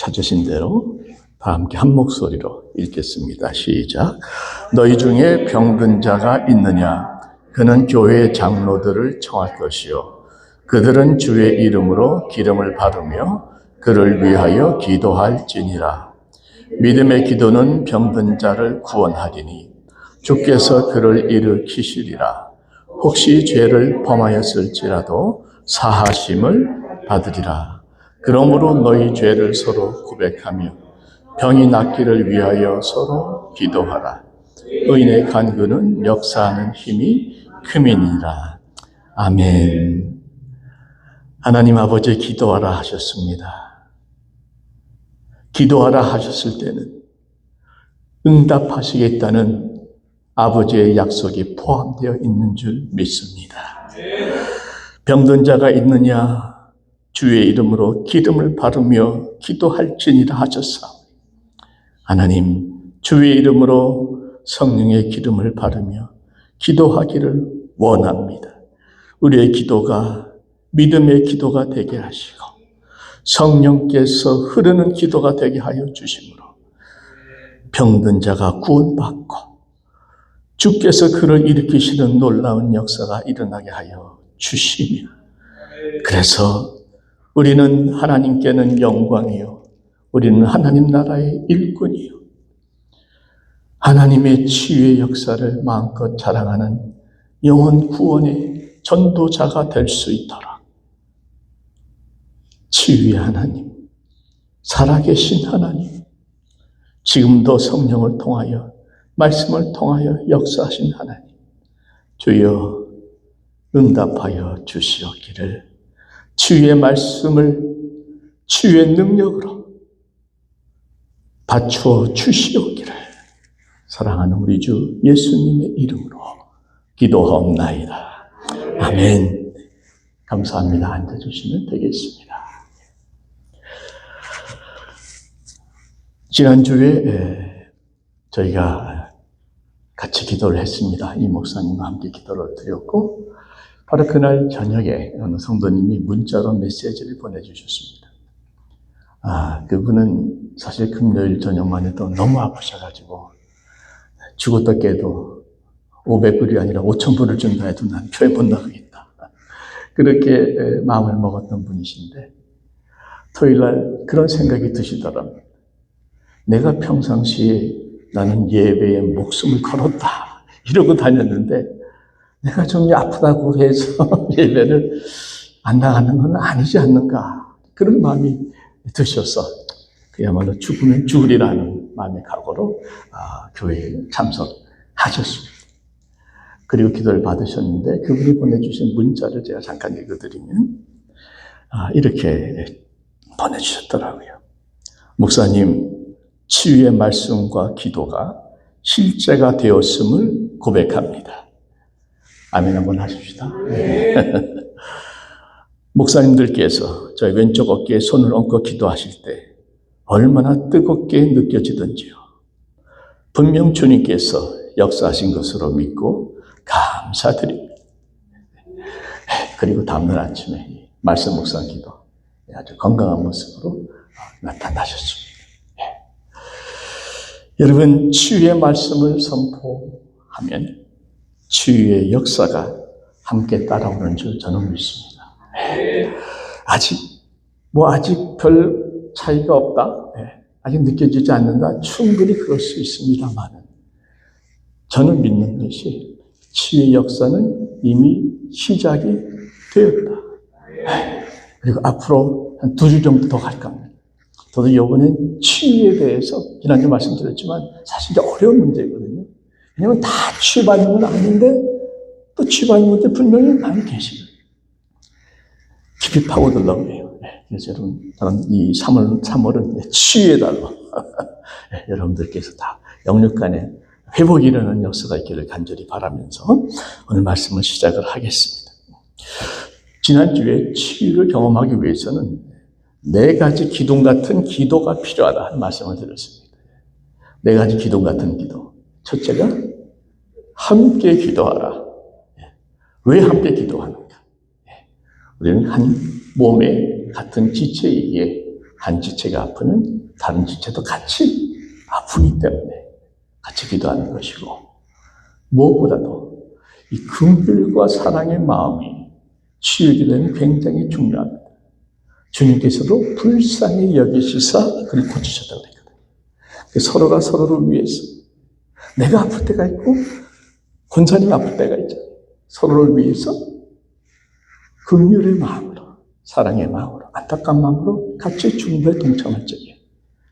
찾으신 대로 다 함께 한 목소리로 읽겠습니다. 시작. 너희 중에 병든 자가 있느냐? 그는 교회의 장로들을 청할 것이요 그들은 주의 이름으로 기름을 바르며 그를 위하여 기도할지니라. 믿음의 기도는 병든 자를 구원하리니 주께서 그를 일으키시리라. 혹시 죄를 범하였을지라도 사하심을 받으리라. 그러므로 너희 죄를 서로 고백하며 병이 낫기를 위하여 서로 기도하라. 의인의 간구는 역사하는 힘이 큼이니라. 아멘. 하나님 아버지, 기도하라 하셨습니다. 기도하라 하셨을 때는 응답하시겠다는 아버지의 약속이 포함되어 있는 줄 믿습니다. 병든 자가 있느냐? 주의 이름으로 기름을 바르며 기도할지니라 하셨사. 하나님, 주의 이름으로 성령의 기름을 바르며 기도하기를 원합니다. 우리의 기도가 믿음의 기도가 되게 하시고 성령께서 흐르는 기도가 되게 하여 주심으로 병든 자가 구원받고 주께서 그를 일으키시는 놀라운 역사가 일어나게 하여 주시며, 그래서 우리는 하나님께는 영광이요 우리는 하나님 나라의 일꾼이요 하나님의 치유의 역사를 마음껏 자랑하는 영혼 구원의 전도자가 될 수 있도록 치유의 하나님, 살아계신 하나님, 지금도 성령을 통하여 말씀을 통하여 역사하신 하나님, 주여 응답하여 주시옵기를, 치유의 말씀을 치유의 능력으로 받추어 주시옵기를 사랑하는 우리 주 예수님의 이름으로 기도하옵나이다. 아멘. 감사합니다. 앉아주시면 되겠습니다. 지난주에 저희가 같이 기도를 했습니다. 이 목사님과 함께 기도를 드렸고, 바로 그날 저녁에 어느 성도님이 문자로 메시지를 보내주셨습니다. 그분은 사실 금요일 저녁만 해도 너무 아프셔가지고 죽었다 깨도 500불이 아니라 5,000불을 준다 해도 난 교회 못 나가겠다, 그렇게 마음을 먹었던 분이신데, 토요일날 그런 생각이 드시더랍니다. 내가 평상시에 나는 예배에 목숨을 걸었다 이러고 다녔는데 내가 좀 아프다고 해서 예배를 안 나가는 건 아니지 않는가, 그런 마음이 드셔서 그야말로 죽으면 죽으리라는 마음의 각오로 교회에 참석하셨습니다. 그리고 기도를 받으셨는데 그분이 보내주신 문자를 제가 잠깐 읽어드리면 이렇게 보내주셨더라고요. 목사님, 치유의 말씀과 기도가 실제가 되었음을 고백합니다. 아멘 한번 하십시다. 목사님들께서 저희 왼쪽 어깨에 손을 얹고 기도하실 때 얼마나 뜨겁게 느껴지던지요. 분명 주님께서 역사하신 것으로 믿고 감사드립니다. 그리고 다음날 아침에 말씀 묵상 기도 아주 건강한 모습으로 나타나셨습니다. 여러분, 치유의 말씀을 선포하면 치유의 역사가 함께 따라오는 줄 저는 믿습니다. 아직 별 차이가 없다, 아직 느껴지지 않는다, 충분히 그럴 수 있습니다만 저는 믿는 것이 치유의 역사는 이미 시작이 되었다. 그리고 앞으로 한 2주 정도 더 갈 겁니다. 저도 이번엔 치유에 대해서 지난주 말씀드렸지만 사실 어려운 문제거든요. 왜냐하면 다 치유받는 건 아닌데 또 치유받는 분들 분명히 많이 계시거든요. 깊이 파고들려고 해요. 그래서 여러분, 저는 이 3월은 치유해달라. 여러분들께서 다 영육간에 회복이 일어나는 역사가 있기를 간절히 바라면서 오늘 말씀을 시작을 하겠습니다. 지난주에 치유를 경험하기 위해서는 4가지 기둥 같은 기도가 필요하다 하는 말씀을 드렸습니다. 4가지 기둥 같은 기도. 첫째가 함께 기도하라. 왜 함께 기도하는가? 우리는 한 몸의 같은 지체이기에 한 지체가 아프면 다른 지체도 같이 아프기 때문에 같이 기도하는 것이고, 무엇보다도 이 긍휼과 사랑의 마음이 치유게 되면 굉장히 중요합니다. 주님께서도 불쌍히 여기시사 그를 고치셨다고 그랬거든요. 서로가 서로를 위해서, 내가 아플 때가 있고 권사님 아플 때가 있잖아요. 서로를 위해서 긍휼의 마음으로, 사랑의 마음으로, 안타까운 마음으로 같이 중보에 동참할 적에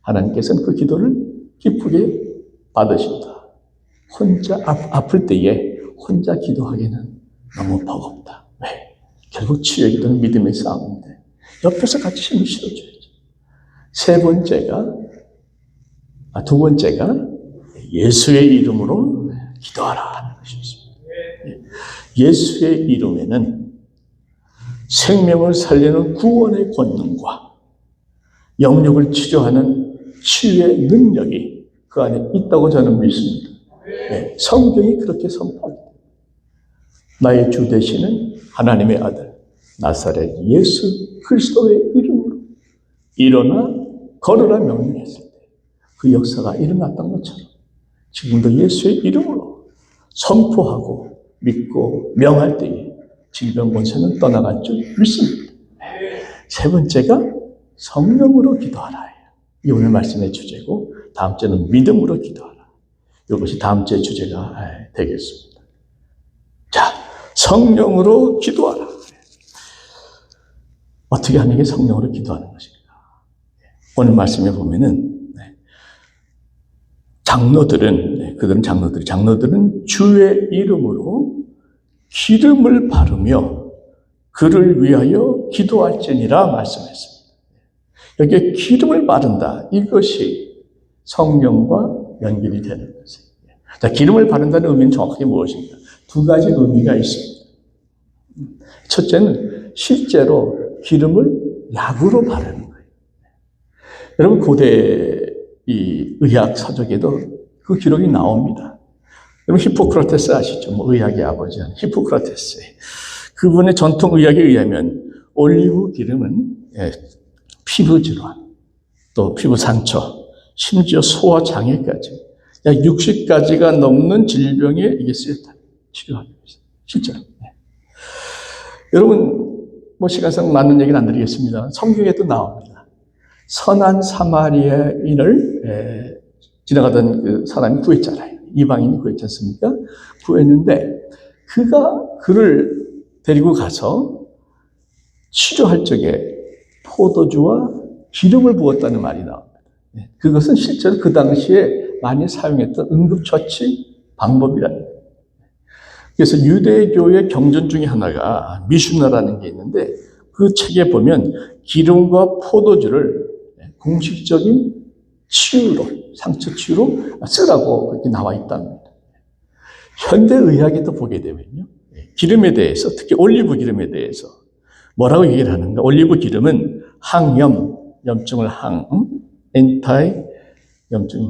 하나님께서는 그 기도를 기쁘게 받으신다. 혼자 아플 때에 혼자 기도하기는 너무 버겁다. 왜? 결국 치유의 기도는 믿음의 싸움인데 옆에서 같이 힘을 실어줘야죠. 두 번째가 예수의 이름으로 기도하라 하는 것이었습니다. 예수의 이름에는 생명을 살리는 구원의 권능과 영역을 치료하는 치유의 능력이 그 안에 있다고 저는 믿습니다. 네, 성경이 그렇게 선포합니다. 나의 주 되시는 하나님의 아들 나사렛 예수 그리스도의 이름으로 일어나 걸으라 명령했을 때 그 역사가 일어났던 것처럼 지금도 예수의 이름으로 선포하고 믿고 명할 때에 질병 권세는 떠나갈 줄 믿습니다. 세 번째가 성령으로 기도하라. 이 오늘 말씀의 주제고, 다음 주는 믿음으로 기도하라. 이것이 다음 주의 주제가 되겠습니다. 자, 성령으로 기도하라. 어떻게 하는 게 성령으로 기도하는 것인가? 오늘 말씀에 보면은 장로들은 주의 이름으로 기름을 바르며 그를 위하여 기도할지니라 말씀했습니다. 여기에 기름을 바른다. 이것이 성령과 연결이 되는 것이에요. 자, 기름을 바른다는 의미는 정확하게 무엇인가? 두 가지 의미가 있습니다. 첫째는 실제로 기름을 약으로 바르는 거예요. 여러분, 고대 이 의학 서적에도 그 기록이 나옵니다. 여러분, 히포크라테스 아시죠? 의학의 아버지인 히포크라테스. 그분의 전통 의학에 의하면 올리브 기름은 피부 질환, 또 피부 상처, 심지어 소화 장애까지 약 60가지가 넘는 질병에 이게 쓰였다. 치료하기 위해서. 실제로. 여러분, 시간상 많은 얘기는 안 드리겠습니다. 성경에도 나옵니다. 선한 사마리아인을 지나가던 그 사람이 구했잖아요. 이방인이 구했지 않습니까? 구했는데 그를 데리고 가서 치료할 적에 포도주와 기름을 부었다는 말이 나옵니다. 그것은 실제로 그 당시에 많이 사용했던 응급처치 방법이라는 거예요. 그래서 유대교의 경전 중에 하나가 미슈나라는 게 있는데 그 책에 보면 기름과 포도주를 공식적인 치유로, 상처 치유로 쓰라고 그렇게 나와 있답니다. 현대의학에도 보게 되면요, 기름에 대해서, 특히 올리브 기름에 대해서 뭐라고 얘기를 하는가? 올리브 기름은 항염, 염증을 엔타이 염증,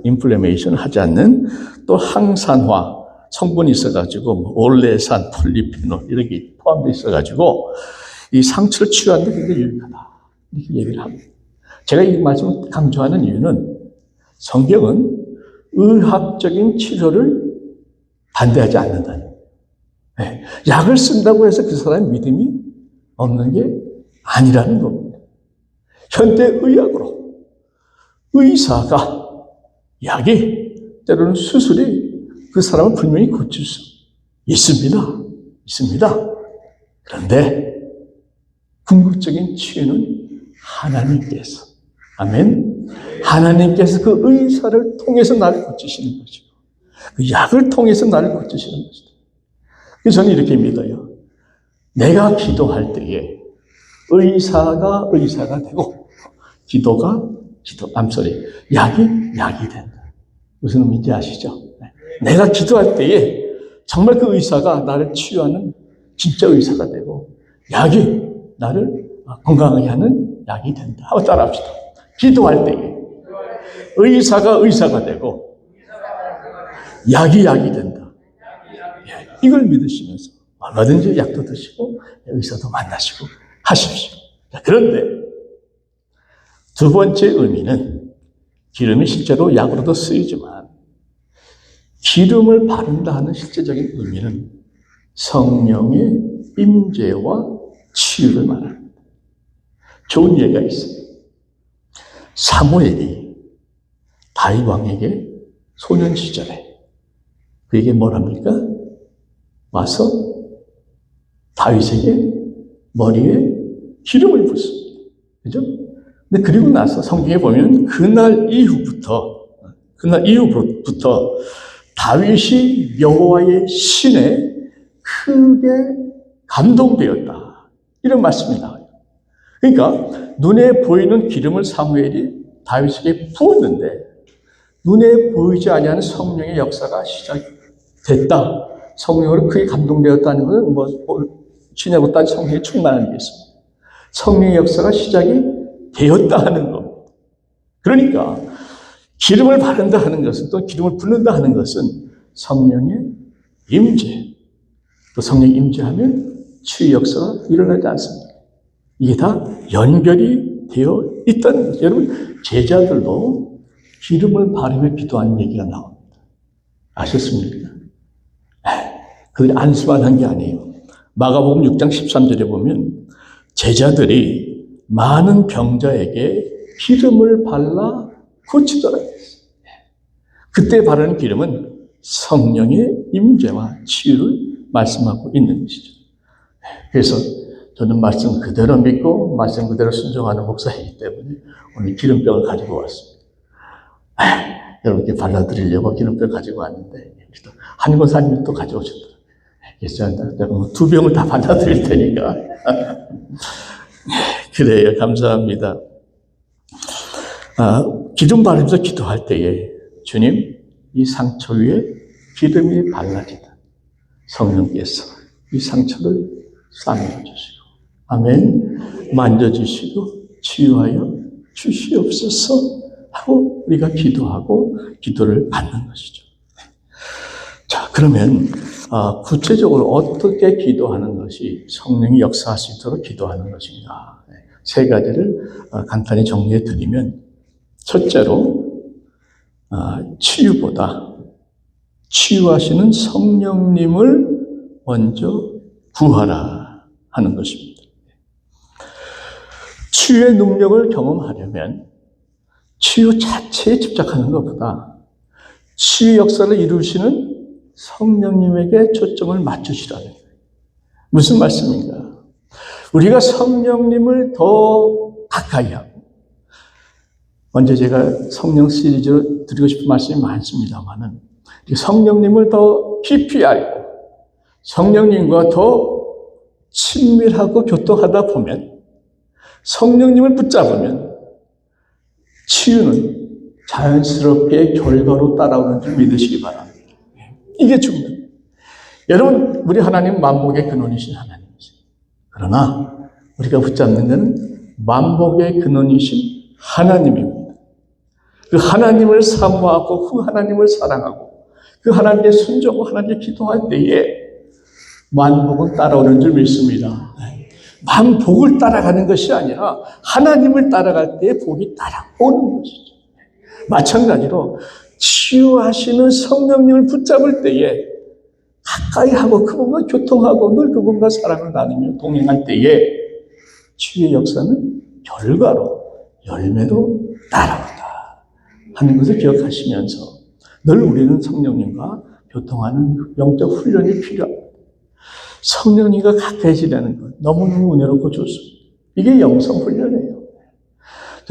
인플레메이션을 하지 않는 또 항산화 성분이 있어가지고 올레산, 폴리페놀 이렇게 포함되어 있어가지고 이 상처를 치유하는 데 굉장히 유익하다. 이렇게 얘기를 합니다. 제가 이 말씀을 강조하는 이유는 성경은 의학적인 치료를 반대하지 않는다는 거예요. 약을 쓴다고 해서 그 사람의 믿음이 없는 게 아니라는 겁니다. 현대의학으로 의사가 약이 때로는 수술이 그 사람을 분명히 고칠 수 있습니다. 그런데 궁극적인 치유는 하나님께서, 아멘. 하나님께서 그 의사를 통해서 나를 고치시는 것이고, 그 약을 통해서 나를 고치시는 것이다. 그래서 저는 이렇게 믿어요. 내가 기도할 때에 의사가 되고, 약이 된다. 무슨 의미인지 아시죠? 내가 기도할 때에 정말 그 의사가 나를 치유하는 진짜 의사가 되고, 약이 나를 건강하게 하는 약이 된다. 하고 따라합시다. 기도할 때에 의사가 되고, 약이 된다. 이걸 믿으시면서 얼마든지 약도 드시고 의사도 만나시고 하십시오. 그런데 두 번째 의미는 기름이 실제로 약으로도 쓰이지만 기름을 바른다 하는 실제적인 의미는 성령의 임재와 치유를 말합니다. 좋은 예가 있어요. 사무엘이 다윗 왕에게 소년 시절에 그에게 뭘 합니까? 와서 다윗에게 머리에 기름을 붓습니다. 그죠? 근데 그리고 나서 성경에 보면 그날 이후부터 다윗이 여호와의 신에 크게 감동되었다. 이런 말씀이 나와요. 그러니까 눈에 보이는 기름을 사무엘이 다윗에게 부었는데 눈에 보이지 아니하는 성령의 역사가 시작됐다. 성령으로 크게 감동되었다는 것은 신약으로 따진 성령의 충만한 게 있습니다. 성령의 역사가 시작이 되었다 하는 겁니다. 그러니까 기름을 바른다 하는 것은, 또 기름을 붓는다 하는 것은 성령의 임재, 또 성령이 임재하면 치유 역사가 일어나지 않습니다. 이게 다 연결이 되어 있다는 거죠. 여러분, 제자들도 기름을 바르며 기도하는 얘기가 나옵니다. 아셨습니까? 그들이 안수만 한 게 아니에요. 마가복음 6장 13절에 보면 제자들이 많은 병자에게 기름을 발라 고치더라. 그때 바르는 기름은 성령의 임재와 치유를 말씀하고 있는 것이죠. 그래서 저는 말씀 그대로 믿고 말씀 그대로 순종하는 목사이기 때문에 오늘 기름병을 가지고 왔습니다. 여러분께 발라드리려고 기름병을 가지고 왔는데 한 권사님이 또 가져오셨더라고요. 그래서 제가 2병을 다 발라드릴 테니까. 그래요. 감사합니다. 기름 바르면서 기도할 때에 주님, 이 상처 위에 기름이 발라지다. 성령께서 이 상처를 싸매주시고, 아멘. 만져주시고 치유하여 주시옵소서 하고 우리가 기도하고 기도를 받는 것이죠. 자, 그러면 구체적으로 어떻게 기도하는 것이 성령이 역사할 수 있도록 기도하는 것인가? 세 가지를 간단히 정리해 드리면, 첫째로 치유보다 치유하시는 성령님을 먼저 구하라 하는 것입니다. 치유의 능력을 경험하려면 치유 자체에 집착하는 것보다 치유 역사를 이루시는 성령님에게 초점을 맞추시라는 거예요. 무슨 말씀인가? 우리가 성령님을 더 가까이 하고, 먼저 제가 성령 시리즈로 드리고 싶은 말씀이 많습니다만은, 성령님을 더 깊이 알고 성령님과 더 친밀하고 교통하다 보면, 성령님을 붙잡으면 치유는 자연스럽게 결과로 따라오는 줄 믿으시기 바랍니다. 이게 중요해요. 여러분, 우리 하나님 만복의 근원이신 하나님이세요. 그러나 우리가 붙잡는 것은 만복의 근원이신 하나님입니다. 그 하나님을 사모하고 그 하나님을 사랑하고 그 하나님께 순종하고 하나님께 기도할 때에 만복은 따라오는 줄 믿습니다. 만복을 따라가는 것이 아니라 하나님을 따라갈 때 복이 따라오는 것이죠. 마찬가지로 치유하시는 성령님을 붙잡을 때에 가까이 하고 그분과 교통하고 늘 그분과 사랑을 나누며 동행할 때에 치유의 역사는 결과로, 열매로 따라온다 하는 것을 기억하시면서 늘 우리는 성령님과 교통하는 영적 훈련이 필요합니다. 성령님과 가까이 지내는 것 너무너무 은혜롭고 좋습니다. 이게 영성 훈련이에요.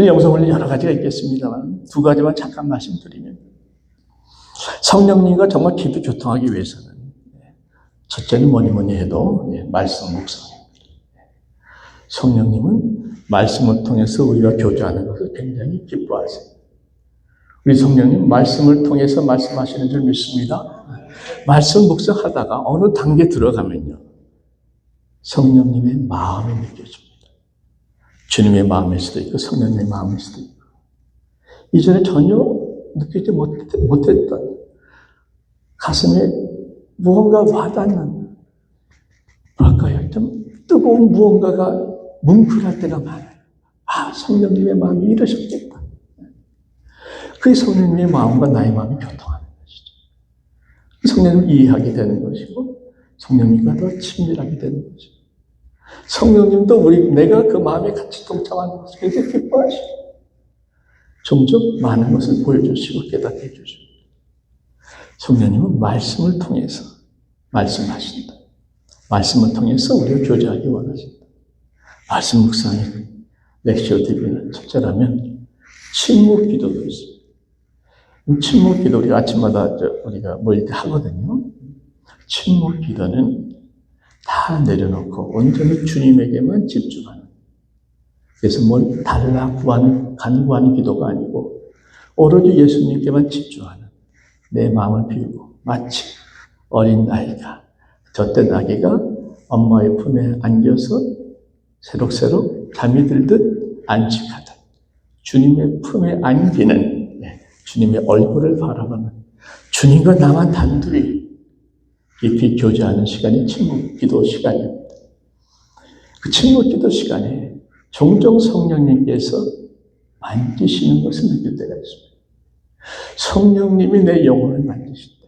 영성 훈련 여러 가지가 있겠습니다만 두 가지만 잠깐 말씀드리면, 성령님과 정말 깊이 교통하기 위해서는 첫째는 뭐니 해도 말씀 묵상입니다. 성령님은 말씀을 통해서 우리가 교제하는 것을 굉장히 기뻐하세요. 우리 성령님 말씀을 통해서 말씀하시는 줄 믿습니다. 말씀 묵상하다가 어느 단계 들어가면요, 성령님의 마음이 느껴집니다. 주님의 마음일 수도 있고 성령님의 마음일 수도 있고, 이전에 전혀 느끼지 못했던 가슴에 무언가 와닿는, 뭐랄까요, 좀 뜨거운 무언가가 뭉클할 때가 많아요. 성령님의 마음이 이러셨겠다. 그 성령님의 마음과 나의 마음이 교통하는 것이죠. 성령님을 이해하게 되는 것이고 성령님과 더 친밀하게 되는 것이고 성령님도 내가 그 마음에 같이 동참하는 것을 굉장히 기뻐하시고 점점 많은 것을 보여주시고 깨닫게 해주시고 성령님은 말씀을 통해서 말씀하신다. 말씀을 통해서 우리가 교제하기 원하신다. 말씀 묵상이 렉시오 DB는 첫째라면 침묵 기도도 있습니다. 침묵 기도 우리가 아침마다 우리가 모일 때 하거든요. 침묵 기도는 다 내려놓고 온전히 주님에게만 집중하는. 그래서 뭘 달라 간구하는 기도가 아니고 오로지 예수님께만 집중하는 내 마음을 비우고 마치 어린 아이가 젖된 아기가 엄마의 품에 안겨서 새록새록 잠이 들듯 안식하듯 주님의 품에 안기는 주님의 얼굴을 바라보는 주님과 나만 단둘이 깊이 교제하는 시간이 침묵 기도 시간입니다. 그 침묵 기도 시간에 종종 성령님께서 만지시는 것을 느낄 때가 있습니다. 성령님이 내 영혼을 만지실 때,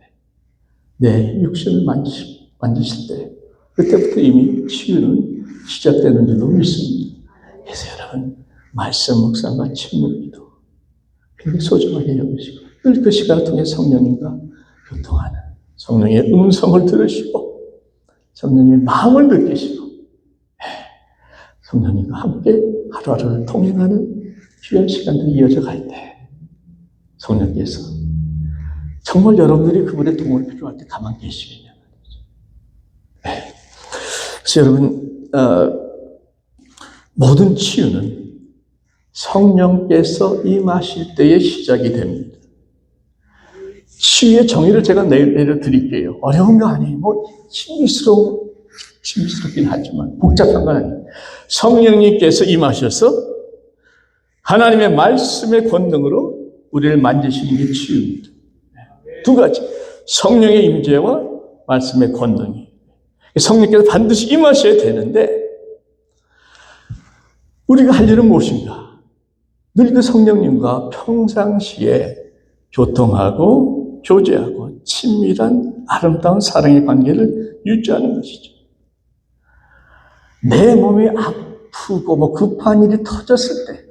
내 육신을 만지실 때, 그때부터 이미 치유는 시작되는 줄로 믿습니다. 그래서 여러분, 말씀 묵상과 침묵 기도 굉장히 소중하게 여기시고 늘 그 시간을 통해 성령님과 교통하는 성령의 음성을 들으시고 성령님의 마음을 느끼시고 성령님과 함께 하루하루를 통행하는 귀한 시간들이 이어져 갈 때 성령께서 정말 여러분들이 그분의 도움을 필요할 때 가만 계시겠냐 말이죠. 그래서 여러분 모든 치유는 성령께서 임하실 때의 시작이 됩니다. 치유의 정의를 제가 내려드릴게요. 어려운 거 아니에요. 신비스럽긴 하지만 복잡한 건 아니에요. 성령님께서 임하셔서 하나님의 말씀의 권능으로 우리를 만지시는 게 치유입니다. 두 가지. 성령의 임재와 말씀의 권능이. 성령께서 반드시 임하셔야 되는데 우리가 할 일은 무엇인가? 늘 그 성령님과 평상시에 교통하고 교제하고 친밀한 아름다운 사랑의 관계를 유지하는 것이죠. 내 몸이 아프고 급한 일이 터졌을 때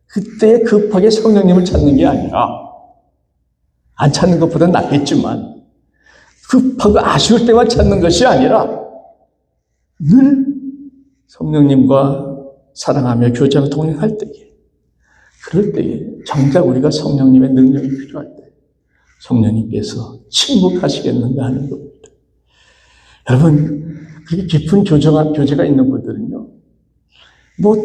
그때 급하게 성령님을 찾는 게 아니라 안 찾는 것보다는 낫겠지만 급하고 아쉬울 때만 찾는 것이 아니라 늘 성령님과 사랑하며 교제하며 동행할 때에 그럴 때에 정작 우리가 성령님의 능력이 필요할 때 성령님께서 침묵하시겠는가 하는 겁니다. 여러분 그게 깊은 교제가 있는 분들은요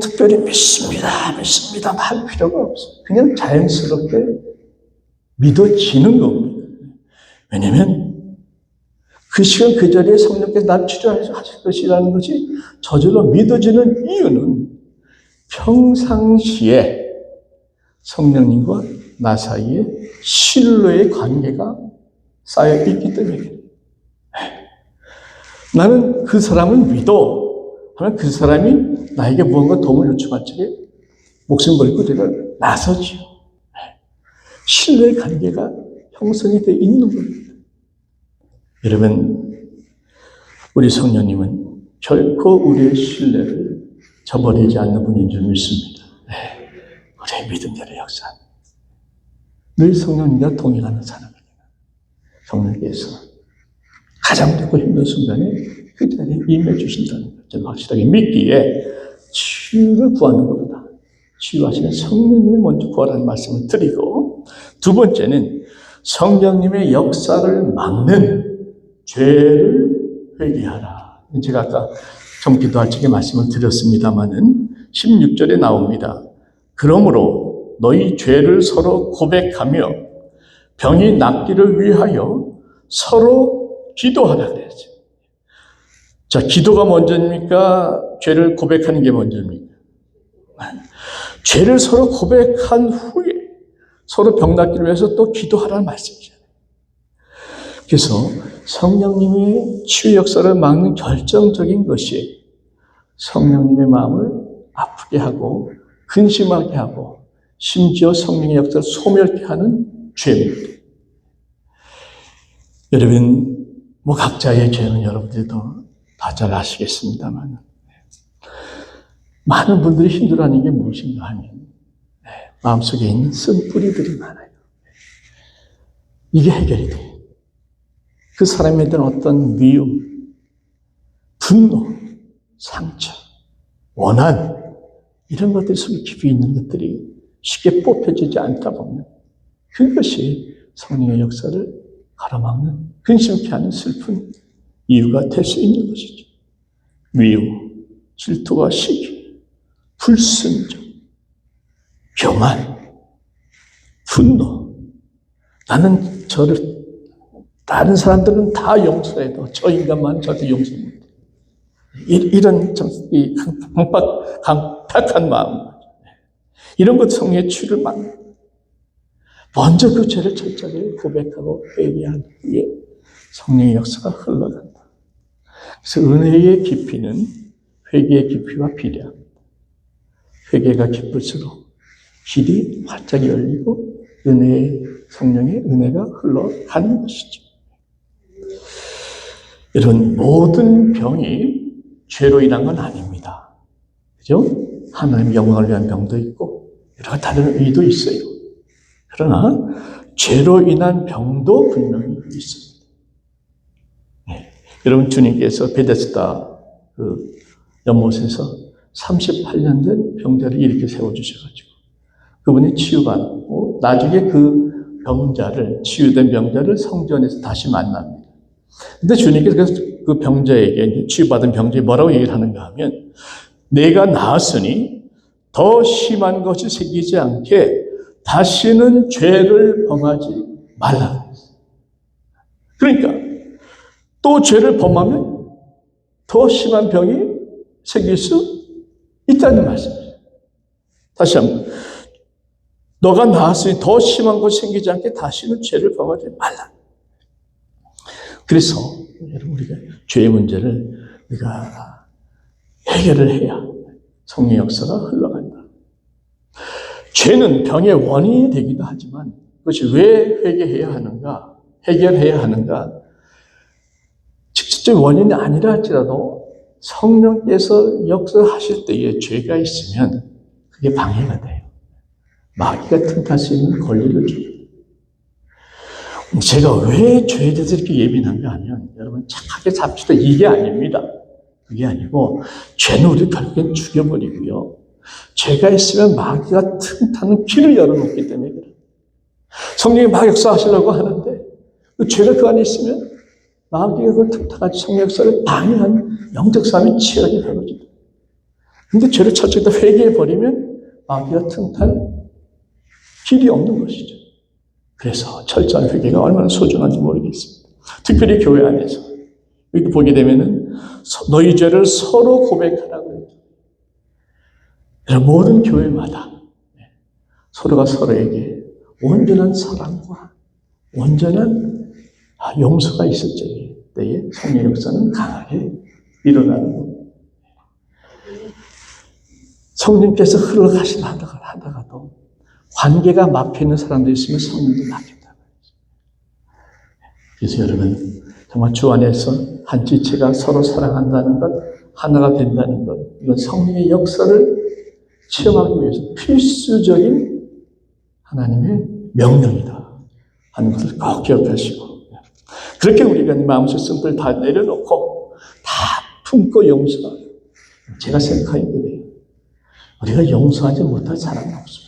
특별히 믿습니다 할 필요가 없어요. 그냥 자연스럽게 믿어지는 겁니다. 왜냐하면 그 시간 그 자리에 성령께서 나를 치료하실 것이라는 것이 저절로 믿어지는 이유는 평상시에 성령님과 나 사이에 신뢰의 관계가 쌓여있기 때문에 나는 그 사람을 믿어 하면 그 사람이 나에게 무언가 도움을 요청할 적에 목숨 걸고 내가 나서지요. 신뢰의 관계가 형성이 되어 있는 겁니다. 여러분, 우리 성령님은 결코 우리의 신뢰를 저버리지 않는 분인 줄 믿습니다. 우리의 믿음대로 역사합니다. 늘 성령님과 동행하는 사람에게 성령께서 가장 듣고 힘든 순간에 그 자리에 임해 주신다는 것을 확실하게 믿기에 치유를 구하는 것보다 치유하시는 성령님을 먼저 구하라는 말씀을 드리고 두 번째는 성령님의 역사를 막는 죄를 회개하라. 제가 아까 좀 기도할 적에 말씀을 드렸습니다마는 16절에 나옵니다. 그러므로 너희 죄를 서로 고백하며 병이 낫기를 위하여 서로 기도하라 그랬어요. 자, 기도가 먼저입니까? 죄를 고백하는 게 먼저입니까? 죄를 서로 고백한 후에 서로 병 낫기를 위해서 또 기도하라는 말씀이잖아요. 그래서 성령님의 치유 역사를 막는 결정적인 것이 성령님의 마음을 아프게 하고 근심하게 하고 심지어 성령의 역사를 소멸케 하는 죄입니다. 여러분, 각자의 죄는 여러분들도 다 잘 아시겠습니다만, 많은 분들이 힘들어하는 게 무엇인가 하면 마음속에 있는 쓴뿌리들이 많아요. 이게 해결이 돼요. 그 사람에 대한 어떤 미움, 분노, 상처, 원한, 이런 것들이 속에 깊이 있는 것들이 쉽게 뽑혀지지 않다 보면 그것이 성령의 역사를 가로막는, 근심케 하는 슬픈 이유가 될 수 있는 것이죠. 미움, 질투와 시기, 불순종, 교만, 분노. 나는 다른 사람들은 다 용서해도 저 인간만 절대 용서 못해. 이런 강팍한 마음. 이런 것 성령의 치유를 막는. 먼저 그 죄를 철저하게 고백하고 회개한 후에 성령의 역사가 흘러간다. 그래서 은혜의 깊이는 회개의 깊이와 비례합니다. 회개가 깊을수록 길이 활짝 열리고 성령의 은혜가 흘러가는 것이죠. 여러분, 모든 병이 죄로 인한 건 아닙니다. 그죠? 하나님의 영광을 위한 병도 있고 여러 다른 의도 있어요. 그러나 죄로 인한 병도 분명히 있습니다. 네. 여러분, 주님께서 베데스다 연못에서 38년 된 병자를 이렇게 세워주셔가지고 그분이 치유받고 나중에 그 치유된 병자를 성전에서 다시 만납니다. 근데 주님께서 그 병자에게, 치유받은 병자에게 뭐라고 얘기를 하는가 하면, 내가 나았으니 더 심한 것이 생기지 않게 다시는 죄를 범하지 말라. 그러니까 또 죄를 범하면 더 심한 병이 생길 수 있다는 말씀이에요. 다시 한번. 너가 나았으니 더 심한 것이 생기지 않게 다시는 죄를 범하지 말라. 그래서 여러분, 우리가 죄의 문제를 우리가 해결을 해야 성령의 역사가 흘러간다. 죄는 병의 원인이 되기도 하지만 그것이 왜 회개해야 하는가, 해결해야 하는가, 직접적인 원인이 아니라 할지라도 성령께서 역사하실 때에 죄가 있으면 그게 방해가 돼요. 마귀가 틈탈 수 있는 권리를 줍니다. 제가 왜 죄에 대해서 이렇게 예민한가 하면, 여러분 착하게 잡시다, 이게 아닙니다. 그게 아니고, 죄는 우리 결국엔 죽여버리고요. 죄가 있으면 마귀가 틈타는 길을 열어놓기 때문에 그래요. 성령이 막 역사하시려고 하는데, 그 죄가 그 안에 있으면 마귀가 그걸 틈타가지고 성령 역사를 방해하는 영적 싸움이 치열하게 벌어집니다. 근데 죄를 철저히 회개해버리면 마귀가 틈탈 길이 없는 것이죠. 그래서 철저한 회개가 얼마나 소중한지 모르겠습니다. 특별히 교회 안에서 여기 보게 되면은 너희 죄를 서로 고백하라고 해요. 모든 교회마다 서로가 서로에게 온전한 사랑과 온전한 용서가 있을 때에 성령의 역사는 강하게 일어나는 겁니다. 성령께서 흘러가시려 하다가도 관계가 막혀있는 사람도 있으면 성령도 막힌다. 그래서 여러분, 정말 주 안에서 한 지체가 서로 사랑한다는 것, 하나가 된다는 것, 이건 성령의 역사를 체험하기 위해서 필수적인 하나님의 명령이다 하는 것을 꼭 기억하시고, 그렇게 우리가 마음속 쓴들 다 내려놓고 다 품고 용서하고, 제가 생각하는 거예요. 우리가 용서하지 못할 사람이 없습니다.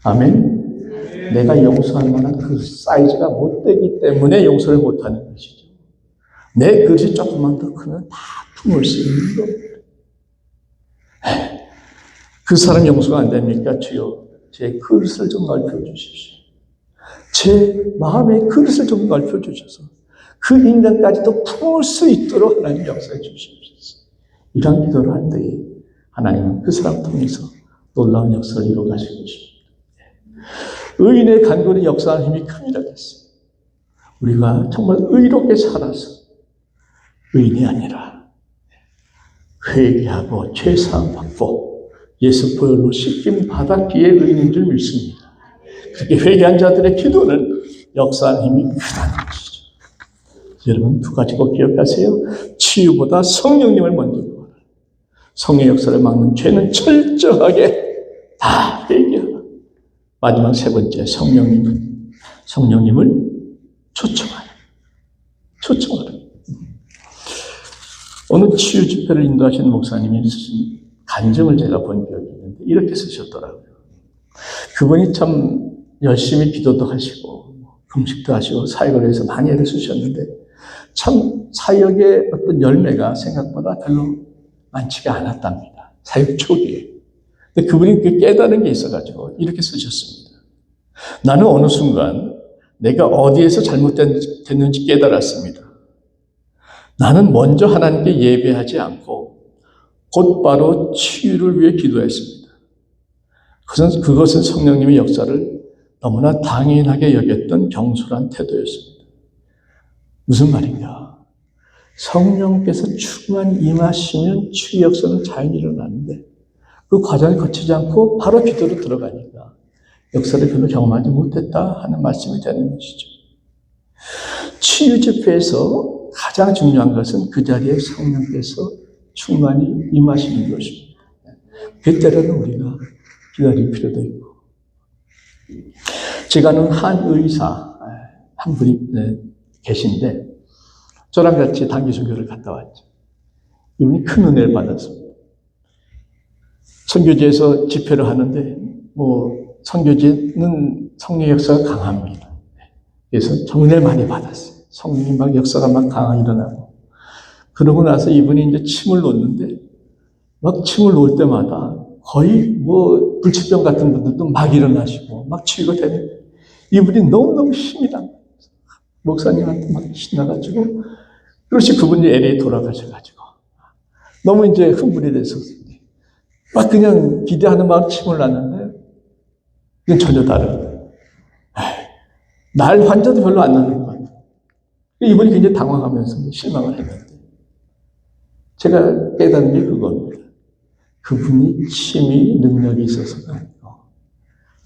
아멘. 내가 용서할 만한 그 사이즈가 못 되기 때문에 용서를 못하는 것이죠. 내 그릇이 조금만 더 크면 다 품을 수 있는 겁니다. 그 사람 용서가 안 됩니까? 주여, 제 그릇을 좀 넓혀주십시오. 제 마음의 그릇을 좀 넓혀주셔서 그 인간까지도 품을 수 있도록 하나님 역사해 주십시오. 이런 기도를 할 때에 하나님은 그 사람 통해서 놀라운 역사를 이루어 가실 것입니다. 의인의 간구는 역사하는 힘이 큽니다. 우리가 정말 의롭게 살아서 의인이 아니라 회개하고 죄사함 받고 예수 보혈로 씻김 받아 기의 의인인 줄 믿습니다. 그렇게 회개한 자들의 기도는 역사하는 힘이 크다는 것이죠. 여러분 두 가지 꼭 기억하세요. 치유보다 성령님을 먼저 구하라. 성령의 역사를 막는 죄는 철저하게 다 회개하라. 마지막 세 번째, 성령님을 초청하라. 어느 치유 집회를 인도하시는 목사님이 쓰신 간증을 제가 본 기억이 있는데 이렇게 쓰셨더라고요. 그분이 참 열심히 기도도 하시고 금식도 하시고 사역을 위해서 많이 애를 쓰셨는데 참 사역의 어떤 열매가 생각보다 별로 많지가 않았답니다. 사역 초기에. 근데 그분이 그 깨달은 게 있어가지고 이렇게 쓰셨습니다. 나는 어느 순간 내가 어디에서 잘못됐는지 깨달았습니다. 나는 먼저 하나님께 예배하지 않고 곧바로 치유를 위해 기도했습니다. 그것은 성령님의 역사를 너무나 당연하게 여겼던 경솔한 태도였습니다. 무슨 말인가? 성령께서 충만 임하시면 치유 역사는 잘 일어나는데 그 과정을 거치지 않고 바로 기도로 들어가니까 역사를 별로 경험하지 못했다 하는 말씀이 되는 것이죠. 치유 집회에서 가장 중요한 것은 그 자리에 성령께서 충만히 임하시는 것입니다. 그때로는 우리가 기다릴 필요도 있고. 제가 아는 한 의사 한 분이 계신데 저랑 같이 단기 선교를 갔다 왔죠. 이분이 큰 은혜를 받았습니다. 선교지에서 집회를 하는데 선교지는 성령 역사가 강합니다. 그래서 정말 많이 받았어요. 성령이 막 역사가 막 강하게 일어나고. 그러고 나서 이분이 이제 침을 놓는데 막 침을 놓을 때마다 거의 불치병 같은 분들도 막 일어나시고 막 치유가 되는 이분이 너무너무 힘이 납니다. 목사님한테 막 신나가지고 그렇지 그분이 LA 돌아가셔가지고 너무 이제 흥분이 돼서 막 그냥 기대하는 마음 침을 놨는데 이건 전혀 다른 날 환자도 별로 안 나는 것 같아요. 이분이 굉장히 당황하면서 실망을 했는데 제가 깨달은 게 그겁니다. 그분이 힘이 능력이 있어서가 아니고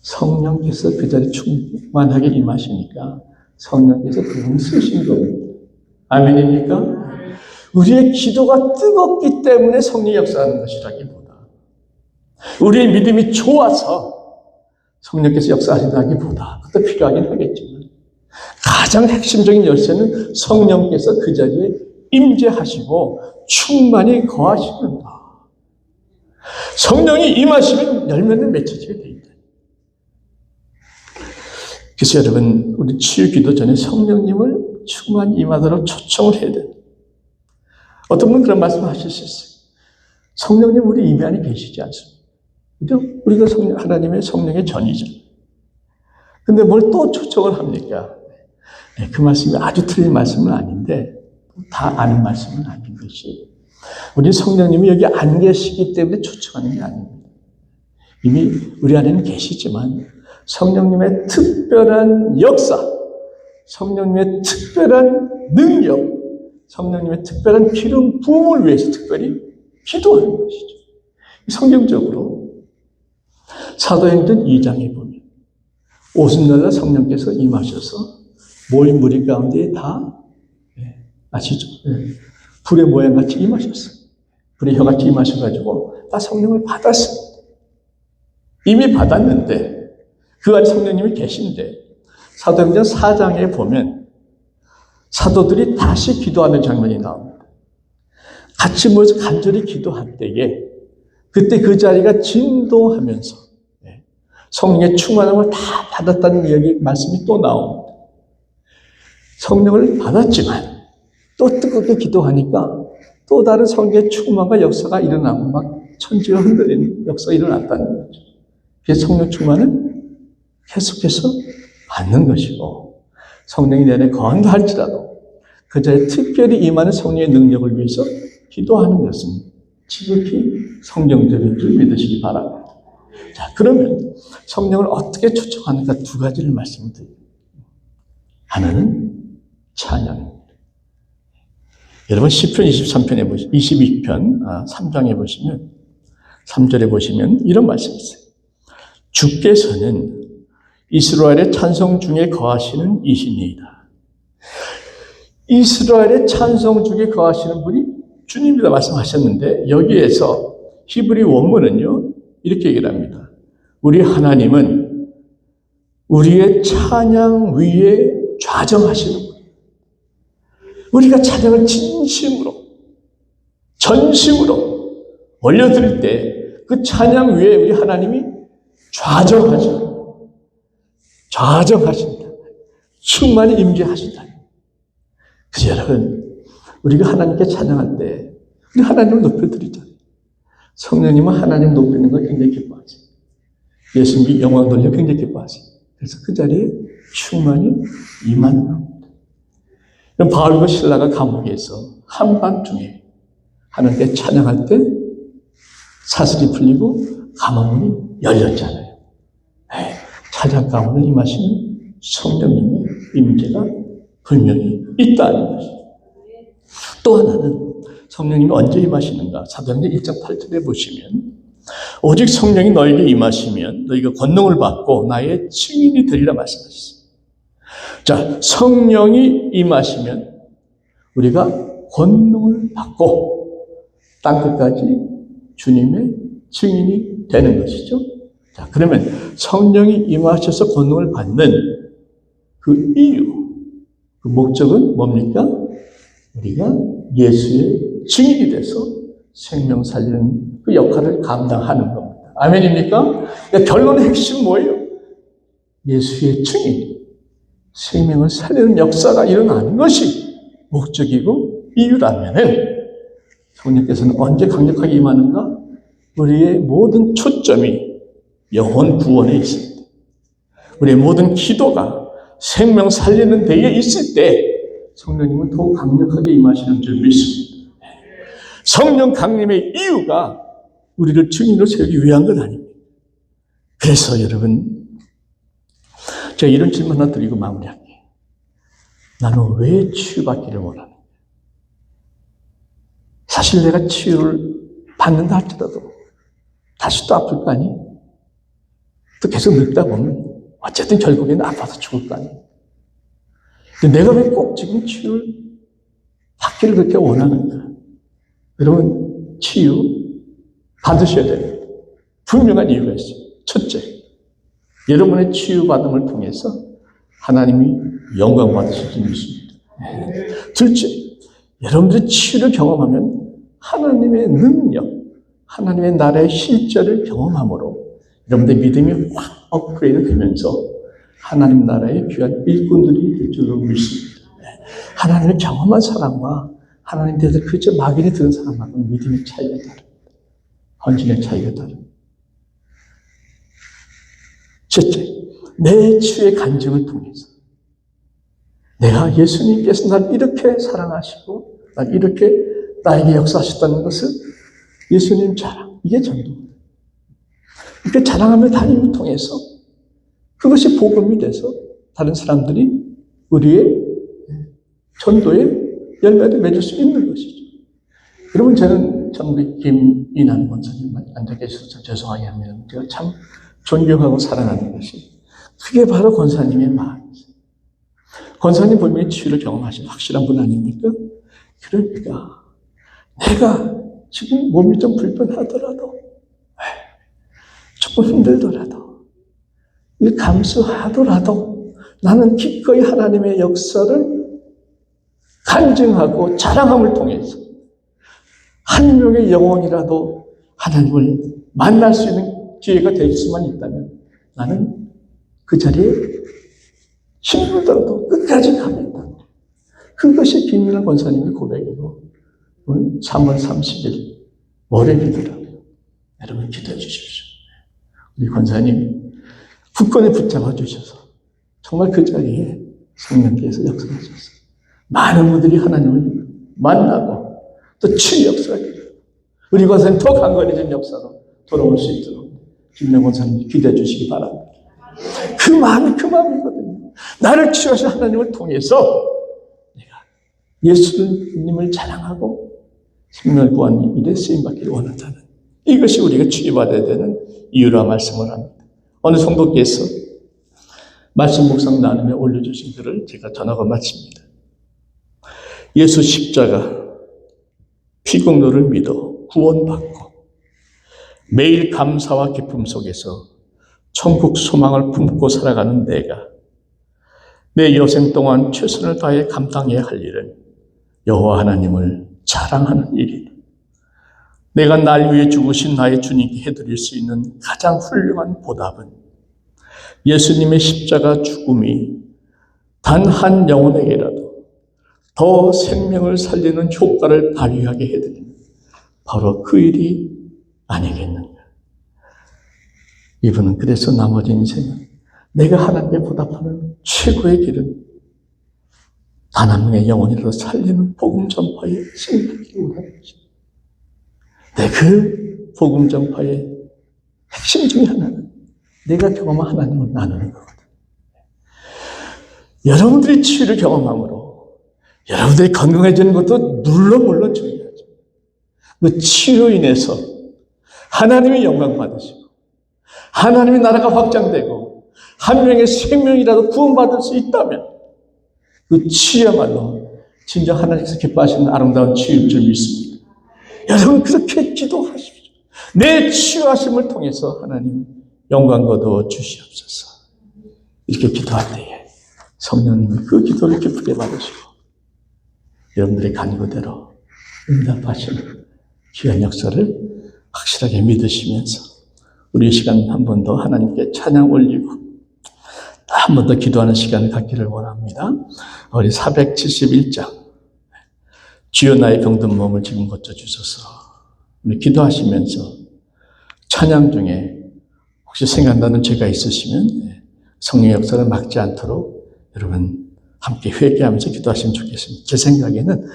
성령께서 그 자리에 충만하게 임하시니까 성령께서 그분을 쓰신 겁니다. 아멘입니까? 우리의 기도가 뜨겁기 때문에 성령이 역사하는 것이라기보다 우리의 믿음이 좋아서 성령께서 역사하신다기보다 그것도 필요하긴 하겠지만 가장 핵심적인 열쇠는 성령께서 그 자리에 임재하시고 충만히 거하시는다. 성령이 임하시면 열매는 맺혀지게 돼 있다. 그래서 여러분 우리 치유 기도 전에 성령님을 충만히 임하도록 초청을 해야 돼요. 어떤 분은 그런 말씀을 하실 수 있어요. 성령님 우리 입 안에 계시지 않습니까? 그죠? 우리가 하나님의 성령의 전이죠. 근데 뭘 또 초청을 합니까? 그 말씀이 아주 틀린 말씀은 아닌데 다 아는 말씀은 아닌 것이 우리 성령님이 여기 안 계시기 때문에 초청하는 게 아닙니다. 이미 우리 안에는 계시지만 성령님의 특별한 역사, 성령님의 특별한 능력, 성령님의 특별한 기름 부음을 위해서 특별히 기도하는 것이죠. 성경적으로 사도행전 2장에 보면 오순절날 성령께서 임하셔서 모인 무리 가운데 다 아시죠? 불의 모양같이 임하셨어요. 불의 혀같이 임하셔가지고 다 성령을 받았습니다. 이미 받았는데 그 안에 성령님이 계신데 사도행전 4장에 보면 사도들이 다시 기도하는 장면이 나옵니다. 같이 모여서 간절히 기도할 때에 그때 그 자리가 진동하면서 성령의 충만함을 다 받았다는 이야기 말씀이 또 나옵니다. 성령을 받았지만 또 뜨겁게 기도하니까 또 다른 성령의 충만과 역사가 일어나고 막 천지가 흔들리는 역사가 일어났다는 거죠. 그래서 성령 충만은 계속해서 받는 것이고 성령이 내 안에 거한다 할지라도 그 자리에 특별히 임하는 성령의 능력을 위해서 기도하는 것은 지극히 성경적인 줄 믿으시기 바랍니다. 자, 그러면 성령을 어떻게 초청하는가 두 가지를 말씀드립니다. 하나는 찬양입니다. 여러분 시편 23편에 22편 3장에 보시면 3절에 보시면 이런 말씀이 있어요. 주께서는 이스라엘의 찬송 중에 거하시는 이시니이다. 이스라엘의 찬송 중에 거하시는 분이 주님이다 말씀하셨는데, 여기에서 히브리 원문은요 이렇게 얘기를 합니다. 우리 하나님은 우리의 찬양 위에 좌정하시는 분. 우리가 찬양을 진심으로 전심으로 올려드릴 때 그 찬양 위에 우리 하나님이 좌정하신다. 충만히 임재하신다. 그래서 여러분, 우리가 하나님께 찬양할 때 우리 하나님을 높여드리잖아요. 성령님은 하나님 높이는 걸 굉장히 기뻐하세요. 예수님이 영광 돌려 굉장히 기뻐하세요. 그래서 그 자리에 충만히 임하는 겁니다. 바울과 실라가 감옥에서 한밤중에 하나님께 찬양할 때 사슬이 풀리고 감옥문이 열렸잖아요. 찬양 가운데 임하시는 성령님의 임재가 분명히 있다는 것이죠. 또 하나는 성령님이 언제 임하시는가? 사도행전 1장 8절에 보시면 오직 성령이 너에게 임하시면 너희가 권능을 받고 나의 증인이 되리라 말씀하셨어요. 자, 성령이 임하시면 우리가 권능을 받고 땅끝까지 주님의 증인이 되는 것이죠. 자, 그러면 성령이 임하셔서 권능을 받는 그 이유, 그 목적은 뭡니까? 우리가 예수의 증인이 돼서 생명 살리는 그 역할을 감당하는 겁니다. 아멘입니까? 결론의 핵심 뭐예요? 예수의 증인, 생명을 살리는 역사가 일어나는 것이 목적이고 이유라면은 성령께서는 언제 강력하게 임하는가? 우리의 모든 초점이 영혼 구원에 있습니다. 우리의 모든 기도가 생명 살리는 데에 있을 때 성령님은 더욱 강력하게 임하시는 줄 믿습니다. 성령 강림의 이유가 우리를 증인으로 세우기 위한 건 아닙니다. 그래서 여러분, 제가 이런 질문 하나 드리고 마무리할게요. 나는 왜 치유받기를 원하는가? 사실 내가 치유를 받는다 할지라도 다시 또 아플 거 아니? 또 계속 늙다 보면 어쨌든 결국에는 아파서 죽을 거 아니? 근데 내가 왜 꼭 지금 치유를 받기를 그렇게 원하는가? 여러분, 치유 받으셔야 됩니다. 분명한 이유가 있어요. 첫째, 여러분의 치유받음을 통해서 하나님이 영광 받으실 줄 믿습니다. 둘째, 여러분들이 치유를 경험하면 하나님의 능력, 하나님의 나라의 실제를 경험함으로 여러분들의 믿음이 확 업그레이드 되면서 하나님 나라의 귀한 일꾼들이 될 줄로 믿습니다. 하나님을 경험한 사람과 하나님 대해서 그저 막연히 들은 사람하고는 믿음의 차이가 다릅니다. 헌신의 차이가 다릅니다. 셋째, 내 치유의 간증을 통해서 내가 예수님께서 날 이렇게 사랑하시고 날 이렇게 나에게 역사하셨다는 것을 예수님 자랑, 이게 전도입니다. 이렇게 자랑하며 다님을 통해서 그것이 복음이 돼서 다른 사람들이 우리의 전도의 열매를 맺을 수 있는 것이죠. 여러분, 저는 참 우리 김인환 권사님 앉아 계셔서 참 죄송하게 하면 제가 참 존경하고 사랑하는 것이 그게 바로 권사님의 마음이죠. 권사님 분명히 치유를 경험하신 확실한 분 아닙니까? 그러니까 내가 지금 몸이 좀 불편하더라도 조금 힘들더라도 이 감수하더라도 나는 기꺼이 하나님의 역사를 간증하고 자랑함을 통해서 한 명의 영혼이라도 하나님을 만날 수 있는 기회가 될 수만 있다면 나는 그 자리에 힘들더라도 끝까지 가겠다. 그것이 김민환 권사님의 고백이고 3월 30일 월요일이더라고요. 여러분 기도해 주십시오. 우리 권사님 굳건히 붙잡아 주셔서 정말 그 자리에 성령께서 역사하셔서 많은 분들이 하나님을 만나고 또 치유 역사가 우리 권사님 더 강건해진 역사로 돌아올 수 있도록 김민환 권사님 기도해 주시기 바랍니다. 그 마음이거든요. 나를 치유하신 하나님을 통해서 내가 예수님을 자랑하고 생명을 구하는 일에 쓰임받기를 원한다는 이것이 우리가 치유받아야 되는 이유라 말씀을 합니다. 어느 성도께서 말씀 묵상 나눔에 올려주신 글을 제가 전하고 마칩니다. 예수 십자가 피공로를 믿어 구원받고 매일 감사와 기쁨 속에서 천국 소망을 품고 살아가는 내가 내 여생 동안 최선을 다해 감당해야 할 일은 여호와 하나님을 자랑하는 일이다. 내가 날 위해 죽으신 나의 주님께 해드릴 수 있는 가장 훌륭한 보답은 예수님의 십자가 죽음이 단 한 영혼에게라도 더 생명을 살리는 효과를 발휘하게 해드리는 바로 그 일이 아니겠는가. 이분은 그래서 나머지 인생은 내가 하나님께 보답하는 최고의 길은 단 한 명의 영혼이라도 살리는 복음 전파에 생각하기 원하는 것입니다. 그 복음 전파의 핵심 중에 하나는 내가 경험한 하나님을 나누는 거거든요. 여러분들이 치유를 경험함으로 여러분들이 건강해지는 것도 물론 중요하죠. 그 치유로 인해서 하나님의 영광 받으시고 하나님의 나라가 확장되고 한 명의 생명이라도 구원받을 수 있다면 그 치유야말로 진짜 하나님께서 기뻐하시는 아름다운 치유일 줄 믿습니다. 여러분 그렇게 기도하십시오. 내 치유하심을 통해서 하나님 영광 거두어 주시옵소서. 이렇게 기도할 때에 성령님이 그 기도를 기쁘게 받으시고 여러분들의 간구대로 응답하시는 귀한 역사를 확실하게 믿으시면서 우리 시간 한 번 더 하나님께 찬양 올리고 한 번 더 기도하는 시간을 갖기를 원합니다. 우리 471장 주여 나의 병든 몸을 지금 고쳐주소서. 우리 기도하시면서 찬양 중에 혹시 생각나는 죄가 있으시면 성령의 역사를 막지 않도록 여러분 함께 회개하면서 기도하시면 좋겠습니다. 제 생각에는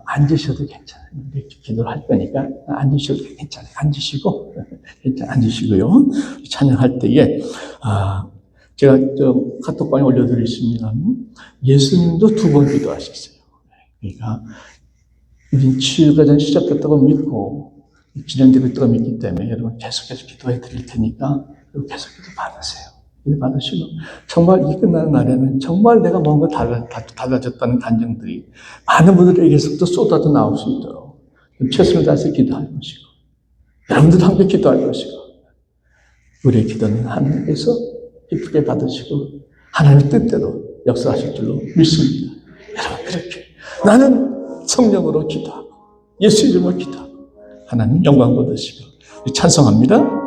앉으셔도 괜찮아요. 기도를 할 거니까 앉으셔도 괜찮아요. 앉으시고요. 찬양할 때에 제가 카톡방에 올려드리겠습니다. 예수님도 2번 기도하셨어요. 그러니까 우린 치유가 전 시작됐다고 믿고 진행되고 믿기 때문에 여러분 계속해서 기도해 드릴 테니까 계속 기도 받으세요. 기도 받으시고 정말 이 끝나는 날에는 정말 내가 뭔가 달라졌다는 감정들이 많은 분들에게서부터 쏟아져 나올 수 있도록 최선을 다해서 기도할 것이고 여러분들도 함께 기도할 것이고 우리의 기도는 하나님께서 기쁘게 받으시고 하나님의 뜻대로 역사하실 줄로 믿습니다. 여러분 그렇게 나는 성령으로 기도하고 예수 이름으로 기도하고 하나님 영광 받으시고 찬송합니다.